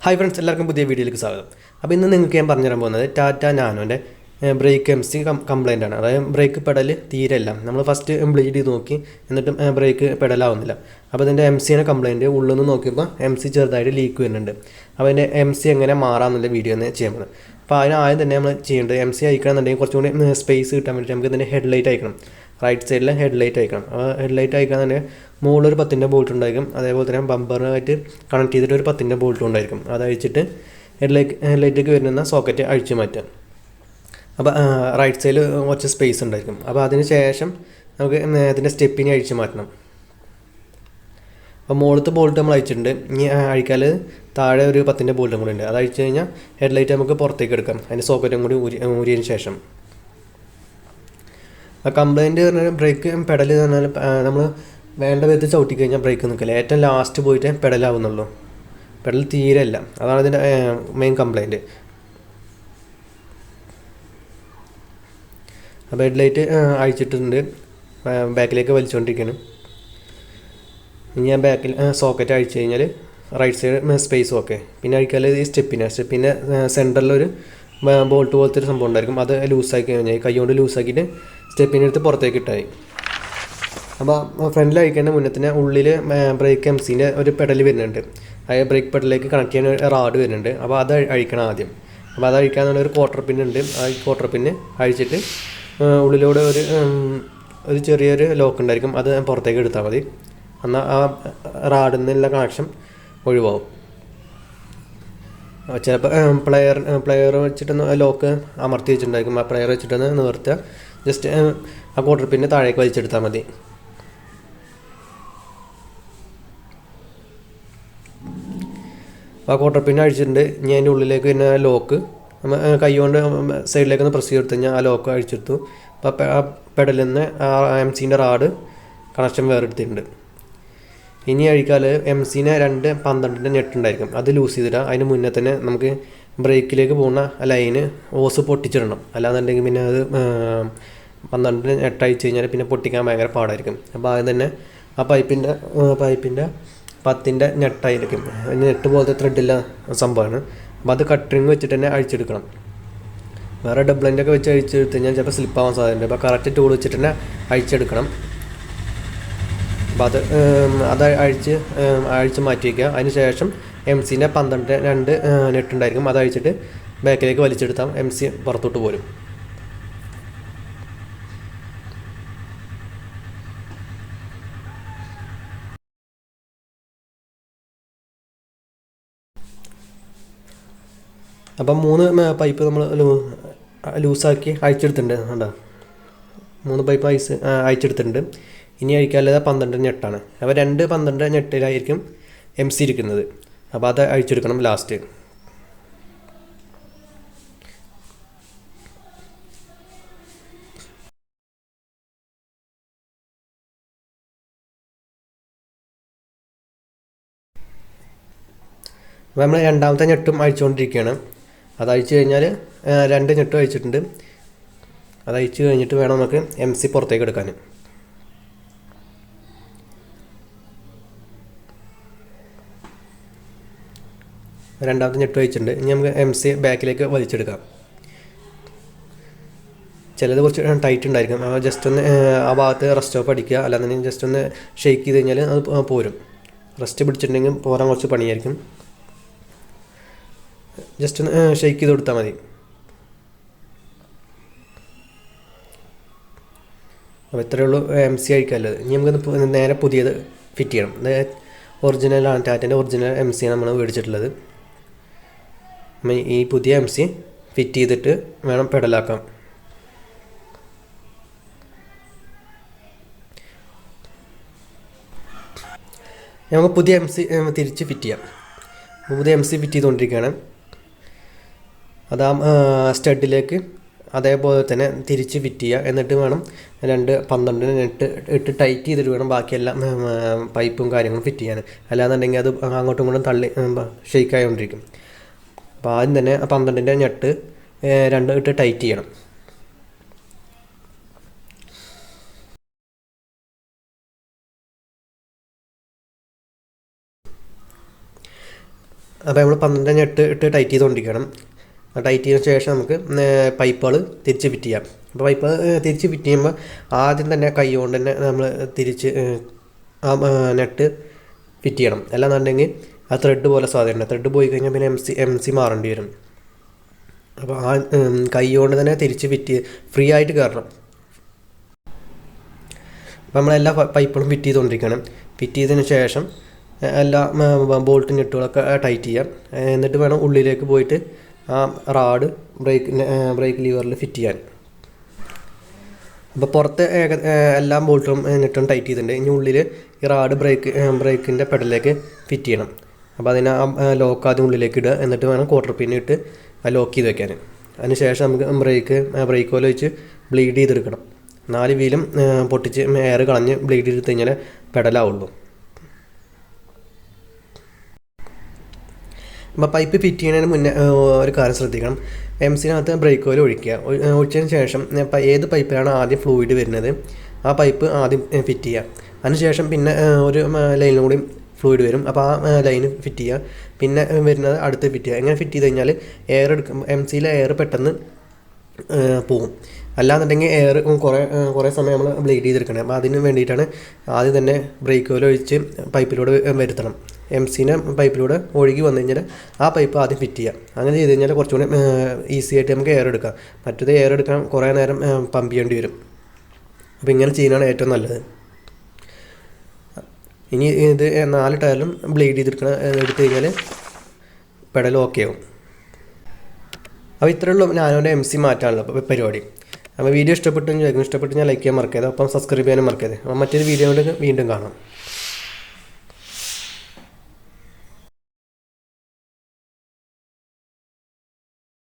Hi friends, എല്ലാവർക്കും പുതിയ വീഡിയോയിലേക്ക് സ്വാഗതം. അപ്പോൾ ഇന്ന് നിങ്ങൾക്ക് ഞാൻ പറഞ്ഞു തരാൻ പോകുന്നത് ടാറ്റ നാനോൻ്റെ ബ്രേക്ക് MC കംപ്ലൈൻ്റ് ആണ്. അതായത് ബ്രേക്ക് പെഡൽ തീരെയല്ല. നമ്മൾ ഫസ്റ്റ് ബ്ലീഡ് ചെയ്ത് നോക്കി, എന്നിട്ടും ബ്രേക്ക് പെഡലാവുന്നില്ല. അപ്പോൾ ഇതിൻ്റെ MC കംപ്ലൈൻറ്റ് ഉള്ളിൽ നിന്ന് നോക്കിയപ്പോൾ MC ചെറുതായിട്ട് ലീക്ക് വരുന്നുണ്ട്. അപ്പോൾ അതിൻ്റെ MC എങ്ങനെ മാറാമെന്നുള്ള വീഡിയോ ഒന്ന് ചെയ്യാൻ പോകുന്നത്. അപ്പോൾ അതിനാദ്യം തന്നെ നമ്മൾ ചെയ്യേണ്ടത് MC അയക്കണമെന്നുണ്ടെങ്കിൽ കുറച്ചും കൂടി സ്പേസ് കിട്ടാൻ വേണ്ടി നമുക്ക് ഇതിൻ്റെ ഹെഡ്ലൈറ്റ് അയക്കണം. റൈറ്റ് സൈഡിൽ ഹെഡ്ലൈറ്റ് അയക്കണം. ഹെഡ്ലൈറ്റ് അയക്കാൻ തന്നെ മുകളിലൊരു 10-ൻ്റെ ബോൾട്ട് ഉണ്ടായിരിക്കും. അതേപോലെ തന്നെ ബമ്പറുമായിട്ട് കണക്ട് ചെയ്തിട്ട് ഒരു 10-ൻ്റെ ബോൾട്ടും ഉണ്ടായിരിക്കും. അത് അഴിച്ചിട്ട് ഹെഡ്ലൈറ്റിലേക്ക് വരുന്ന സോക്കറ്റ് അഴിച്ചു മാറ്റാം. അപ്പോൾ റൈറ്റ് സൈഡിൽ കുറച്ച് സ്പേസ് ഉണ്ടായിരിക്കും. അപ്പോൾ അതിന് ശേഷം നമുക്ക് ഇതിൻ്റെ സ്റ്റെപ്പിനെ അഴിച്ചു മാറ്റണം. അപ്പോൾ മുകളിലത്തെ ബോൾട്ട് നമ്മൾ അഴിച്ചിട്ടുണ്ട്. ഇനി അഴിക്കാൽ താഴെ ഒരു 10-ൻ്റെ ബോൾട്ടും കൂടി ഉണ്ട്. അത് അഴിച്ചു കഴിഞ്ഞാൽ ഹെഡ്ലൈറ്റ് നമുക്ക് പുറത്തേക്ക് എടുക്കാം. അതിൻ്റെ സോക്കറ്റും കൂടി ഊരിയതിന് ശേഷം കംപ്ലൈൻറ്റ് പറഞ്ഞാൽ ബ്രേക്ക് പെഡൽ എന്ന് പറഞ്ഞാൽ നമ്മൾ വേണ്ട വിധത്തിൽ ചവിട്ടി കഴിഞ്ഞാൽ ബ്രേക്ക് നിൽക്കില്ല. ഏറ്റവും ലാസ്റ്റ് പോയിട്ട് പെഡലാവുന്നുള്ളൂ. പെഡൽ തീരെ ഇല്ല. അതാണ് ഇതിൻ്റെ മെയിൻ കംപ്ലൈൻറ്റ്. അപ്പോൾ ഹെഡ്ലൈറ്റ് അഴിച്ചിട്ടുണ്ട്, ബാക്കിലേക്ക് വലിച്ചുകൊണ്ടിരിക്കുകയാണ്. ഇനി ഞാൻ ബാക്കിൽ സോക്കറ്റ് അഴിച്ചു കഴിഞ്ഞാൽ റൈറ്റ് സൈഡ് സ്പേസ് ഓക്കെ. പിന്നെ അഴിക്കാൽ ഈ സ്റ്റെപ്പിൻ്റെ സെൻറ്ററിലൊരു ബോൾട്ട് പോലത്തെ ഒരു സംഭവം ഉണ്ടായിരിക്കും. അത് ലൂസാക്കി കഴിഞ്ഞാൽ കൈ കൊണ്ട് ലൂസാക്കിയിട്ട് സ്റ്റെപ്പിൻ്റെ അടുത്ത് പുറത്തേക്ക് ഇട്ടായി. അപ്പോൾ ഫ്രണ്ടിൽ അഴിക്കേണ്ട മുന്നേ തന്നെ ഉള്ളിൽ ബ്രേക്ക് MCൻ്റെ ഒരു പെഡൽ വരുന്നുണ്ട്. അതായത് ബ്രേക്ക് പെഡലിലേക്ക് കണക്ട് ചെയ്യാൻ ഒരു റാഡ് വരുന്നുണ്ട്. അപ്പോൾ അത് അഴിക്കണം ആദ്യം. അപ്പോൾ അത് അഴിക്കാൻ ഒരു ക്വാർട്ടർ പിന്നുണ്ട്. ആ ക്വാർട്ടർ പിന്ന് അഴിച്ചിട്ട് ഉള്ളിലൂടെ ഒരു ചെറിയൊരു ലോക്ക് ഉണ്ടായിരിക്കും. അത് പുറത്തേക്ക് എടുത്താൽ മതി. എന്നാൽ ആ റാഡിൽ നിന്നുള്ള കണക്ഷൻ ഒഴിവാകും. ചിലപ്പോൾ പ്ലെയർ വെച്ചിട്ടൊന്ന് ലോക്ക് അമർത്തി വെച്ചിട്ടുണ്ടായിരിക്കും. ആ പ്ലെയർ വെച്ചിട്ടൊന്ന് നിവർത്തുക. ജസ്റ്റ് ആ ക്വാർട്ടർ പിന്നെ താഴേക്ക് വലിച്ചെടുത്താൽ മതി. ആ ക്വാർട്ടർ പിന്നെ അഴിച്ചിട്ടുണ്ട്. ഇനി അതിൻ്റെ ഉള്ളിലേക്ക് പിന്നെ ലോക്ക് നമ്മൾ കൈ കൊണ്ട് സൈഡിലേക്ക് ഒന്ന് പ്രസ് ചെയ്തെടുത്ത് കഴിഞ്ഞാൽ ആ ലോക്ക് അഴിച്ചെടുത്തു. അപ്പോൾ ആ പെഡലിൽ നിന്ന് ആ MCൻ്റെ റാഡ് കണക്ഷൻ വേറെ എടുത്തിട്ടുണ്ട്. ഇനി അഴിക്കാൽ MCനെ 2 12-ൻ്റെ നെട്ടുണ്ടായിരിക്കും. അത് ലൂസ് ചെയ്തിട്ട് അതിന് മുന്നേ തന്നെ നമുക്ക് ബ്രേക്കിലേക്ക് പോകുന്ന ലൈന് ഓസ് പൊട്ടിച്ചിടണം. അല്ലാന്നുണ്ടെങ്കിൽ പിന്നെ അത് 12-ൻ്റെ നെട്ട് അഴിച്ച് കഴിഞ്ഞാൽ പിന്നെ പൊട്ടിക്കാൻ ഭയങ്കര പാടായിരിക്കും. അപ്പോൾ ആദ്യം തന്നെ ആ പൈപ്പിൻ്റെ 10-ൻ്റെ നെട്ടായിരിക്കും. നെട്ട് പോലത്തെ ത്രെഡില്ല സംഭവമാണ്. അപ്പോൾ അത് കട്ടറിങ് വെച്ചിട്ട് തന്നെ അഴിച്ചെടുക്കണം. വേറെ ഡബ്ലൈൻ്റൊക്കെ വെച്ച് അഴിച്ചെടുത്ത് കഴിഞ്ഞാൽ ചിലപ്പോൾ സ്ലിപ്പാവാൻ സാധ്യതയുണ്ട്. അപ്പോൾ കറക്റ്റ് ടൂൾ വെച്ചിട്ട് തന്നെ അഴിച്ചെടുക്കണം. അപ്പോൾ അത് അഴിച്ച് മാറ്റി വയ്ക്കുക. അതിന് ശേഷം MCൻ്റെ 12-ൻ്റെ 2 നെട്ടുണ്ടായിരിക്കും. അത് അഴിച്ചിട്ട് ബാക്കിലേക്ക് വലിച്ചെടുത്താൽ MC പുറത്തോട്ട് പോരും. അപ്പം 3 പൈപ്പ് നമ്മൾ ലൂസാക്കി അഴിച്ചെടുത്തിട്ടുണ്ട്. കണ്ടോ, 3 പൈപ്പ് അഴിച്ചെടുത്തിട്ടുണ്ട്. ഇനി അഴിക്കാനുള്ളത് 12-ൻ്റെ നെട്ടാണ്. അപ്പോൾ 2 12-ൻ്റെ നെട്ടിലായിരിക്കും MC ഇരിക്കുന്നത്. അപ്പോൾ അത് അഴിച്ചെടുക്കണം ലാസ്റ്റ്. അപ്പോൾ നമ്മൾ 2ാമത്തെ നെട്ടും അഴിച്ചുകൊണ്ടിരിക്കുകയാണ്. അത് അഴിച്ചു കഴിഞ്ഞാൽ 2 നെട്ടും അഴിച്ചിട്ടുണ്ട്. അത് അഴിച്ചു കഴിഞ്ഞിട്ട് വേണം നമുക്ക് MC പുറത്തേക്ക് എടുക്കാൻ. 2ാമത്തെ നെട്ട് അഴിച്ചിട്ടുണ്ട്. ഇനി നമുക്ക് MC ബാക്കിലേക്ക് വലിച്ചെടുക്കാം. ചിലത് കുറച്ച് ടൈറ്റ് ഉണ്ടായിരിക്കും. ജസ്റ്റ് ഒന്ന് ആ ഭാഗത്ത് റെസ്റ്റ് ഓഫ് അടിക്കുക. അല്ലാന്നുണ്ടെങ്കിൽ ജസ്റ്റ് ഒന്ന് ഷെയ്ക്ക് ചെയ്ത് കഴിഞ്ഞാൽ അത് പോരും. റെസ്റ്റ് പിടിച്ചിട്ടുണ്ടെങ്കിൽ പോരാൻ കുറച്ച് പണിയായിരിക്കും. ജസ്റ്റ് ഒന്ന് ഷെയ്ക്ക് ചെയ്ത് കൊടുത്താൽ മതി. അപ്പോൾ ഇത്രയേ ഉള്ളൂ MC അഴിക്കാനുള്ളത്. ഇനി നമുക്ക് നേരെ പുതിയത് ഫിറ്റ് ചെയ്യണം. ഒറിജിനലാണ്, ടാറ്റേൻ്റെ ഒറിജിനൽ MC നമ്മൾ മേടിച്ചിട്ടുള്ളത്. ഈ പുതിയ MC ഫിറ്റ് ചെയ്തിട്ട് വേണം പെഡലാക്കാം. നമുക്ക് പുതിയ MC തിരിച്ച് ഫിറ്റ് ചെയ്യാം. പുതിയ MC ഫിറ്റ് ചെയ്തുകൊണ്ടിരിക്കുകയാണ്. അത് സ്റ്റഡിലേക്ക് അതേപോലെ തന്നെ തിരിച്ച് ഫിറ്റ് ചെയ്യുക. എന്നിട്ട് വേണം 2 12-ൻ്റെ നെട്ട് ഇട്ട് ടൈറ്റ് ചെയ്തിട്ട് വേണം ബാക്കിയെല്ലാം പൈപ്പും കാര്യങ്ങളും ഫിറ്റ് ചെയ്യാൻ. അല്ലാന്നുണ്ടെങ്കിൽ അത് അങ്ങോട്ടും ഇങ്ങോട്ടും തള്ളി ഷെയ്ക്ക് ആയിക്കൊണ്ടിരിക്കും. അപ്പോൾ ആദ്യം തന്നെ 12-ൻ്റെ നെട്ട് 2 ഇട്ട് ടൈറ്റ് ചെയ്യണം. അപ്പോൾ നമ്മൾ 12 ഞെട്ട് ഇട്ട് ടൈറ്റ് ചെയ്തുകൊണ്ടിരിക്കണം. ടൈറ്റ് ചെയ്തതിന് ശേഷം നമുക്ക് പൈപ്പുകൾ തിരിച്ച് ഫിറ്റ് ചെയ്യാം. അപ്പോൾ പൈപ്പ് തിരിച്ച് ഫിറ്റ് ചെയ്യുമ്പോൾ ആദ്യം തന്നെ കൈ കൊണ്ട് തന്നെ നമ്മൾ തിരിച്ച് ആ നെറ്റ് ഫിറ്റ് ചെയ്യണം. അല്ലാന്നുണ്ടെങ്കിൽ ആ ത്രെഡ് പോലെ സാധ്യതയുണ്ട്. ത്രെഡ് പോയി കഴിഞ്ഞാൽ പിന്നെ എം സി മാറേണ്ടി വരും. അപ്പോൾ ആ കൈ കൊണ്ട് തന്നെ തിരിച്ച് ഫിറ്റ് ഫ്രീ ആയിട്ട് കയറണം. അപ്പോൾ നമ്മളെല്ലാ പൈപ്പുകളും ഫിറ്റ് ചെയ്തുകൊണ്ടിരിക്കണം. ഫിറ്റ് ചെയ്തതിന് ശേഷം എല്ലാ ബോൾട്ടും ഞെട്ടുകളൊക്കെ ടൈറ്റ് ചെയ്യാം. എന്നിട്ട് വേണം ഉള്ളിലേക്ക് പോയിട്ട് ആ റാഡ് ബ്രേക്ക് ലീവറിൽ ഫിറ്റ് ചെയ്യാൻ. അപ്പോൾ പുറത്ത് എല്ലാ ബോൾട്ടും ഞെട്ടും ടൈറ്റ് ചെയ്തിട്ടുണ്ട്. ഇനി ഉള്ളിൽ ഈ റാഡ് ബ്രേക്കിൻ്റെ പെഡലിലേക്ക് ഫിറ്റ് ചെയ്യണം. അപ്പോൾ അതിന് ആ ലോക്ക് ആദ്യം ഉള്ളിലേക്ക് ഇടുക. എന്നിട്ട് വേണം ക്വാർട്ടർ പിന്ന് ഇട്ട് ലോക്ക് ചെയ്ത് വെക്കാൻ. അതിന് ശേഷം നമുക്ക് ബ്രേക്ക് ഓയിൽ വെച്ച് ബ്ലീഡ് ചെയ്തെടുക്കണം. 4 വീലും പൊട്ടിച്ച് എയർ കളഞ്ഞ് ബ്ലീഡ് ചെയ്ത് കഴിഞ്ഞാൽ പെഡലാവുള്ളൂ. അപ്പോൾ പൈപ്പ് ഫിറ്റ് ചെയ്യുന്നതിന് മുന്നേ ഒരു കാര്യം ശ്രദ്ധിക്കണം. എംസിനകത്ത് ബ്രേക്ക് ഓയിൽ ഒഴിച്ചതിന് ശേഷം ഏത് പൈപ്പിലാണ് ആദ്യം ഫ്ലൂയിഡ് വരുന്നത് ആ പൈപ്പ് ആദ്യം ഫിറ്റ് ചെയ്യുക. അതിനുശേഷം പിന്നെ ഒരു ലൈനിലും കൂടി ഫ്ലൂയിഡ് വരും. അപ്പോൾ ആ ലൈന് ഫിറ്റ് ചെയ്യുക. പിന്നെ വരുന്നത് അടുത്ത് ഫിറ്റ് ചെയ്യുക. എങ്ങനെ ഫിറ്റ് ചെയ്ത് കഴിഞ്ഞാൽ എയർ എംസിയിലെ എയർ പെട്ടെന്ന് പോവും. അല്ലാന്നുണ്ടെങ്കിൽ എയർ കുറേ സമയം നമ്മൾ ബ്ലീഡ് ചെയ്തെടുക്കണം. അപ്പോൾ അതിന് വേണ്ടിയിട്ടാണ് ആദ്യം തന്നെ ബ്രേക്ക് ഓയിൽ ഒഴിച്ച് പൈപ്പിലൂടെ വരുത്തണം. എംസിനെ പൈപ്പിലൂടെ ഒഴുകി വന്നു കഴിഞ്ഞാൽ ആ പൈപ്പ് ആദ്യം ഫിറ്റ് ചെയ്യാം. അങ്ങനെ ചെയ്ത് കഴിഞ്ഞാൽ കുറച്ചുകൂടി ഈസി ആയിട്ട് നമുക്ക് എയർ എടുക്കാം. മറ്റേത് എയർ എടുക്കാൻ കുറേ നേരം പമ്പ് ചെയ്യേണ്ടി വരും. അപ്പോൾ ഇങ്ങനെ ചെയ്യുന്നതാണ് ഏറ്റവും നല്ലത്. ഇനി ഇത് 4 ടയറിലും ബ്ലീഡ് എടുത്തു കഴിഞ്ഞാൽ പെഡൽ ഓക്കെ ആവും. അപ്പോൾ ഇത്രയുള്ള നാനോൻ്റെ MC മാറ്റാനുള്ള പരിപാടി. അപ്പോൾ വീഡിയോ ഇഷ്ടപ്പെട്ടു ഞാൻ ലൈക്ക് ചെയ്യാൻ മറക്കരുത്. അപ്പം സബ്സ്ക്രൈബ് ചെയ്യാനും മറക്കരുത്. അപ്പം മറ്റൊരു വീഡിയോയിൽ വീണ്ടും കാണാം.